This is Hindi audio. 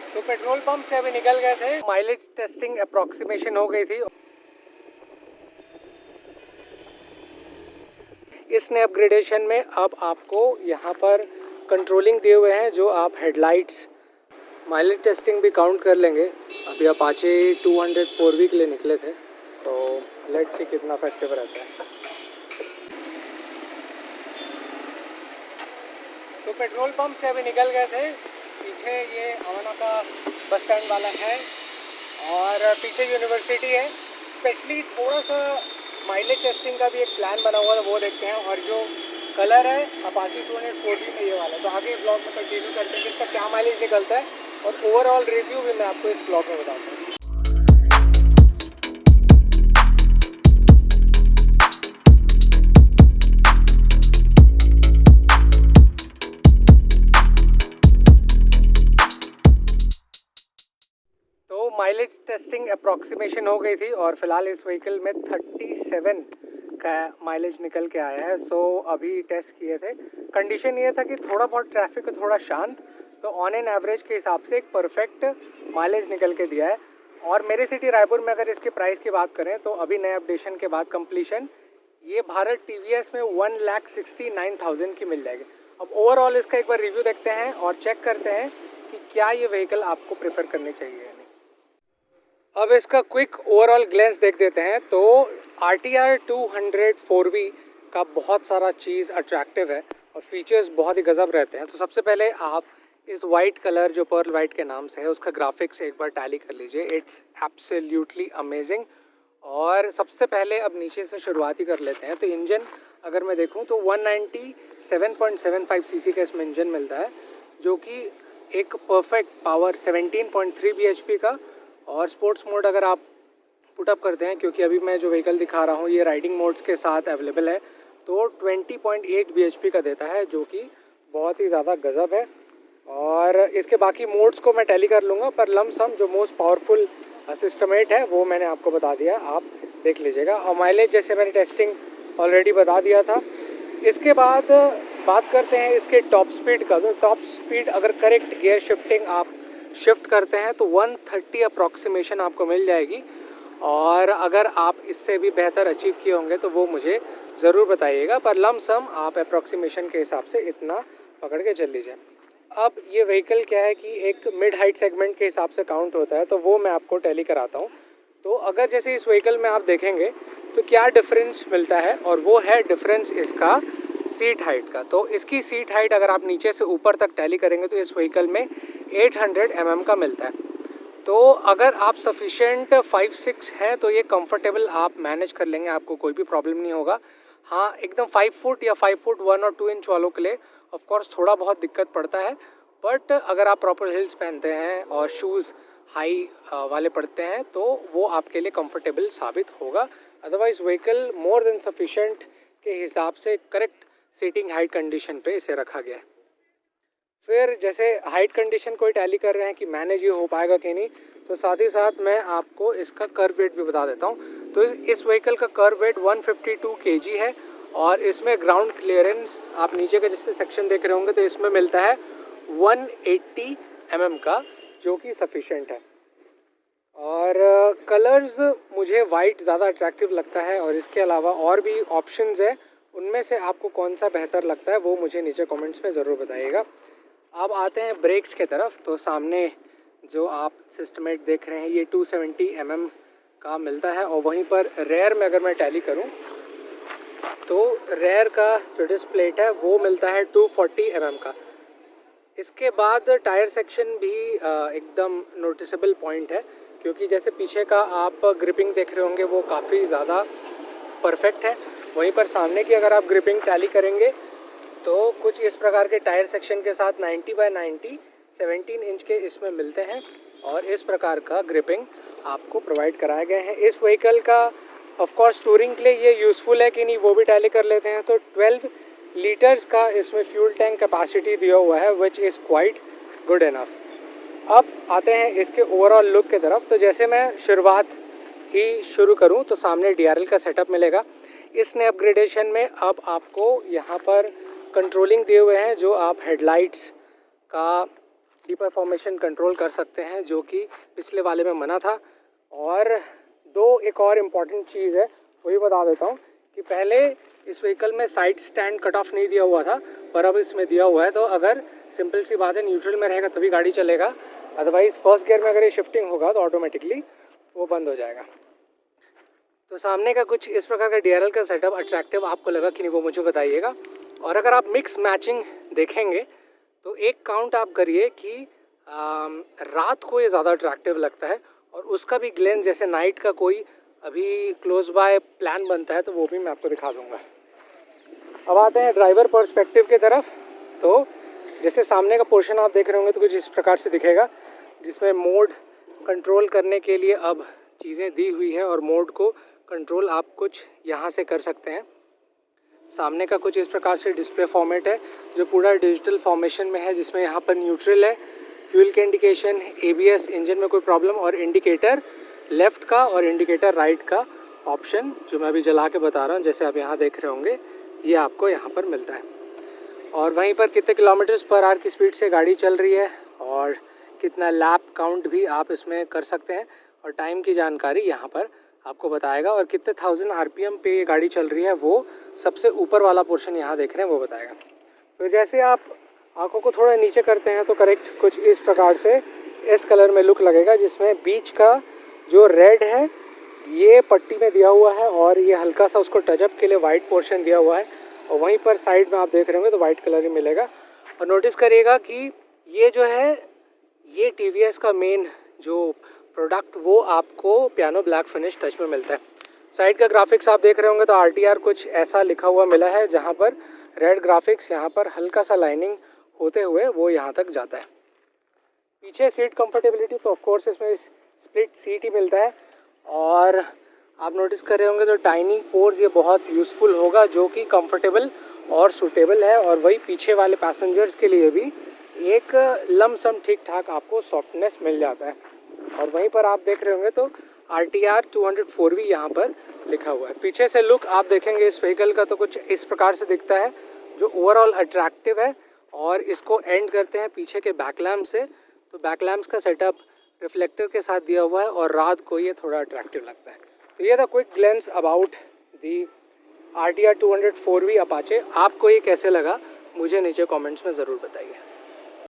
तो पेट्रोल पंप से अभी निकल गए थे, माइलेज टेस्टिंग अप्रॉक्सीमेशन हो गई थी। इस नए अपग्रेडेशन में अब आपको यहाँ पर कंट्रोलिंग दिए हुए हैं, जो आप हेडलाइट्स माइलेज टेस्टिंग भी काउंट कर लेंगे। अभी अपाचे 204V के लिए निकले थे, सो लेट्स सी कितना इफेक्टिव रहता है। तो पेट्रोल पंप से अभी निकल गए थे, पीछे ये अवाना का बस स्टैंड वाला है और पीछे यूनिवर्सिटी है। स्पेशली थोड़ा सा माइलेज टेस्टिंग का भी एक प्लान बना हुआ था, वो देखते हैं। और जो कलर है अपाची 240 में ये वाला, तो आगे ब्लॉग में कंटिन्यू करते हैं कि इसका क्या माइलेज निकलता है और ओवरऑल रिव्यू भी मैं आपको इस ब्लॉग में बताऊँगा। तो माइलेज टेस्टिंग अप्रॉक्सीमेशन हो गई थी और फिलहाल इस व्हीकल में 37 का माइलेज निकल के आया है। सो अभी टेस्ट किए थे, कंडीशन ये था कि थोड़ा बहुत ट्रैफिक है, थोड़ा शांत, तो ऑन एन एवरेज के हिसाब से एक परफेक्ट माइलेज निकल के दिया है। और मेरे सिटी रायपुर में अगर इसकी प्राइस की बात करें तो अभी नए अपडेशन के बाद कंप्लीशन ये भारत TVS में 1,69,000 की मिल जाएगी। अब ओवरऑल इसका एक बार रिव्यू देखते हैं और चेक करते हैं कि क्या ये व्हीकल आपको प्रेफर करनी चाहिए या नहीं। अब इसका क्विक ओवरऑल ग्लेंस देख देते हैं। तो RTR 204V का बहुत सारा चीज़ अट्रैक्टिव है और फीचर्स बहुत ही गजब रहते हैं। तो सबसे पहले आप इस वाइट कलर जो पर्ल वाइट के नाम से है उसका ग्राफिक्स एक बार टैली कर लीजिए, इट्स एब्सोल्युटली अमेजिंग। और सबसे पहले अब नीचे से शुरुआती कर लेते हैं। तो इंजन अगर मैं देखूं तो 197.75 सीसी का इसमें इंजन मिलता है, जो कि एक परफेक्ट पावर 17.3 bhp का। और स्पोर्ट्स मोड अगर आप पुटअप करते हैं, क्योंकि अभी मैं जो व्हीकल दिखा रहा हूँ ये राइडिंग मोड्स के साथ अवेलेबल है, तो 20.8 bhp का देता है, जो कि बहुत ही ज़्यादा गजब है। और इसके बाकी मोड्स को मैं टैली कर लूँगा, पर लमसम जो मोस्ट पावरफुल सिस्टमेट है वो मैंने आपको बता दिया, आप देख लीजिएगा। और माइलेज जैसे मैंने टेस्टिंग ऑलरेडी बता दिया था। इसके बाद बात करते हैं इसके टॉप स्पीड का। तो टॉप स्पीड अगर करेक्ट गियर शिफ्टिंग आप शिफ्ट करते हैं तो 130 अप्रॉक्सीमेशन आपको मिल जाएगी। और अगर आप इससे भी बेहतर अचीव किए होंगे तो वो मुझे ज़रूर बताइएगा, पर लमसम आप अप्रॉक्सीमेशन के हिसाब से इतना पकड़ के चल लीजिए। अब ये व्हीकल क्या है कि एक मिड हाइट सेगमेंट के हिसाब से काउंट होता है, तो वो मैं आपको टैली कराता हूँ। तो अगर जैसे इस व्हीकल में आप देखेंगे तो क्या डिफरेंस मिलता है, और वो है डिफरेंस इसका सीट हाइट का। तो इसकी सीट हाइट अगर आप नीचे से ऊपर तक टैली करेंगे तो इस व्हीकल में 800 mm का मिलता है। तो अगर आप सफिशेंट 5'6" हैं तो ये कंफर्टेबल आप मैनेज कर लेंगे, आपको कोई भी प्रॉब्लम नहीं होगा। हाँ, एकदम 5 फुट या 5 फुट 1 और 2 इंच वालों के लिए ऑफ कोर्स थोड़ा बहुत दिक्कत पड़ता है, बट अगर आप प्रॉपर हिल्स पहनते हैं और शूज़ हाई वाले पड़ते हैं तो वो आपके लिए कंफर्टेबल साबित होगा। Otherwise vehicle more than sufficient के हिसाब से करेक्ट सीटिंग हाइट कंडीशन पे इसे रखा गया है। फिर जैसे हाइट कंडीशन कोई टैली कर रहे हैं कि मैनेज ये हो पाएगा कि नहीं, तो साथ ही साथ मैं आपको इसका कर्व वेट भी बता देता हूँ। तो इस व्हीकल का कर्व वेट 152 kg है और इसमें ग्राउंड क्लियरेंस आप नीचे का जैसे सेक्शन देख रहे होंगे तो इसमें मिलता है 180 mm का, जो कि सफिशेंट है। और कलर्स मुझे वाइट ज़्यादा अट्रैक्टिव लगता है, और इसके अलावा और भी ऑप्शंस है, उनमें से आपको कौन सा बेहतर लगता है वो मुझे नीचे कमेंट्स में ज़रूर बताइएगा। अब आते हैं ब्रेक्स के तरफ। तो सामने जो आप सिस्टमेट देख रहे हैं ये 270 mm का मिलता है, और वहीं पर रेयर में अगर मैं टैली करूं तो रेयर का जो डिस्क प्लेट है वो मिलता है 240 mm का। इसके बाद टायर सेक्शन भी एकदम नोटिसेबल पॉइंट है, क्योंकि जैसे पीछे का आप ग्रिपिंग देख रहे होंगे वो काफ़ी ज़्यादा परफेक्ट है। वहीं पर सामने की अगर आप ग्रिपिंग टैली करेंगे तो कुछ इस प्रकार के टायर सेक्शन के साथ 90/90 17 इंच के इसमें मिलते हैं, और इस प्रकार का ग्रिपिंग आपको प्रोवाइड कराए गए हैं। इस व्हीकल का ऑफ कोर्स टूरिंग के लिए ये यूज़फुल है कि नहीं वो भी टैली कर लेते हैं। तो 12 लीटर्स का इसमें फ्यूल टैंक कैपेसिटी दिया हुआ है, which is quite good enough. अब आते हैं इसके ओवरऑल लुक की तरफ। तो जैसे मैं शुरुआत ही शुरू करूं तो सामने DRL का सेटअप मिलेगा। इस नए अपग्रेडेशन में अब आपको यहाँ पर कंट्रोलिंग दिए हुए हैं, जो आप हेडलाइट्स का डिपरफॉर्मेशन कंट्रोल कर सकते हैं, जो कि पिछले वाले में मना था। और एक और इम्पॉर्टेंट चीज़ है, वही बता देता हूँ कि पहले इस व्हीकल में साइड स्टैंड कट ऑफ नहीं दिया हुआ था, पर अब इसमें दिया हुआ है। तो अगर सिंपल सी बात है, न्यूट्रल में रहेगा तभी गाड़ी चलेगा, अदरवाइज़ फर्स्ट गियर में अगर ये शिफ्टिंग होगा तो ऑटोमेटिकली वो बंद हो जाएगा। तो सामने का कुछ इस प्रकार का DRL का सेटअप अट्रैक्टिव आपको लगा कि नहीं, वो मुझे बताइएगा। और अगर आप मिक्स मैचिंग देखेंगे तो एक काउंट आप करिए कि रात को ये ज़्यादा अट्रैक्टिव लगता है, और उसका भी ग्लेंस जैसे नाइट का कोई अभी क्लोज बाय प्लान बनता है तो वो भी मैं आपको दिखा दूंगा। अब आते हैं ड्राइवर पर्सपेक्टिव की तरफ। तो जैसे सामने का पोर्शन आप देख रहे होंगे तो कुछ इस प्रकार से दिखेगा, जिसमें मोड कंट्रोल करने के लिए अब चीज़ें दी हुई है, और मोड को कंट्रोल आप कुछ यहाँ से कर सकते हैं। सामने का कुछ इस प्रकार से डिस्प्ले फॉर्मेट है जो पूरा डिजिटल फॉर्मेशन में है, जिसमें यहाँ पर न्यूट्रल है, फ्यूल के इंडिकेशन, ABS, इंजन में कोई प्रॉब्लम, और इंडिकेटर लेफ़्ट का और इंडिकेटर राइट का ऑप्शन जो मैं अभी जला के बता रहा हूँ, जैसे आप यहाँ देख रहे होंगे, ये आपको यहाँ पर मिलता है। और वहीं पर कितने किलोमीटर्स पर आवर की स्पीड से गाड़ी चल रही है और कितना लैप काउंट भी आप इसमें कर सकते हैं, और टाइम की जानकारी यहाँ पर आपको बताएगा, और कितने 1000 RPM पे ये गाड़ी चल रही है वो सबसे ऊपर वाला पोर्शन यहाँ देख रहे हैं वो बताएगा। फिर जैसे आप आंखों को थोड़ा नीचे करते हैं तो करेक्ट कुछ इस प्रकार से इस कलर में लुक लगेगा, जिसमें बीच का जो रेड है ये पट्टी में दिया हुआ है, और ये हल्का सा उसको टचअप के लिए वाइट पोर्शन दिया हुआ है, और वहीं पर साइड में आप देख रहे होंगे तो वाइट कलर ही मिलेगा। और नोटिस करिएगा कि ये जो है ये TVS का मेन जो प्रोडक्ट वो आपको पियानो ब्लैक फिनिश टच में मिलता है। साइड का ग्राफिक्स आप देख रहे होंगे तो RTR कुछ ऐसा लिखा हुआ मिला है, जहाँ पर रेड ग्राफिक्स यहाँ पर हल्का सा लाइनिंग होते हुए वो यहाँ तक जाता है। पीछे सीट कंफर्टेबिलिटी तो ऑफ कोर्स इसमें स्प्लिट सीट ही मिलता है, और आप नोटिस कर रहे होंगे तो टाइनी पोर्स ये बहुत यूज़फुल होगा, जो कि कंफर्टेबल और सूटेबल है। और वही पीछे वाले पैसेंजर्स के लिए भी एक लमसम ठीक ठाक आपको सॉफ्टनेस मिल जाता है। और वहीं पर आप देख रहे होंगे तो RTR 204V यहाँ पर लिखा हुआ है। पीछे से लुक आप देखेंगे इस व्हीकल का तो कुछ इस प्रकार से दिखता है, जो ओवरऑल अट्रैक्टिव है। और इसको एंड करते हैं पीछे के बैक लैम्प से। तो बैक लैम्प्स का सेटअप रिफ्लेक्टर के साथ दिया हुआ है, और रात को ये थोड़ा अट्रैक्टिव लगता है। तो ये था quick glens about the RTR 204V Apache. आपको ये कैसे लगा मुझे नीचे कमेंट्स में ज़रूर बताइए।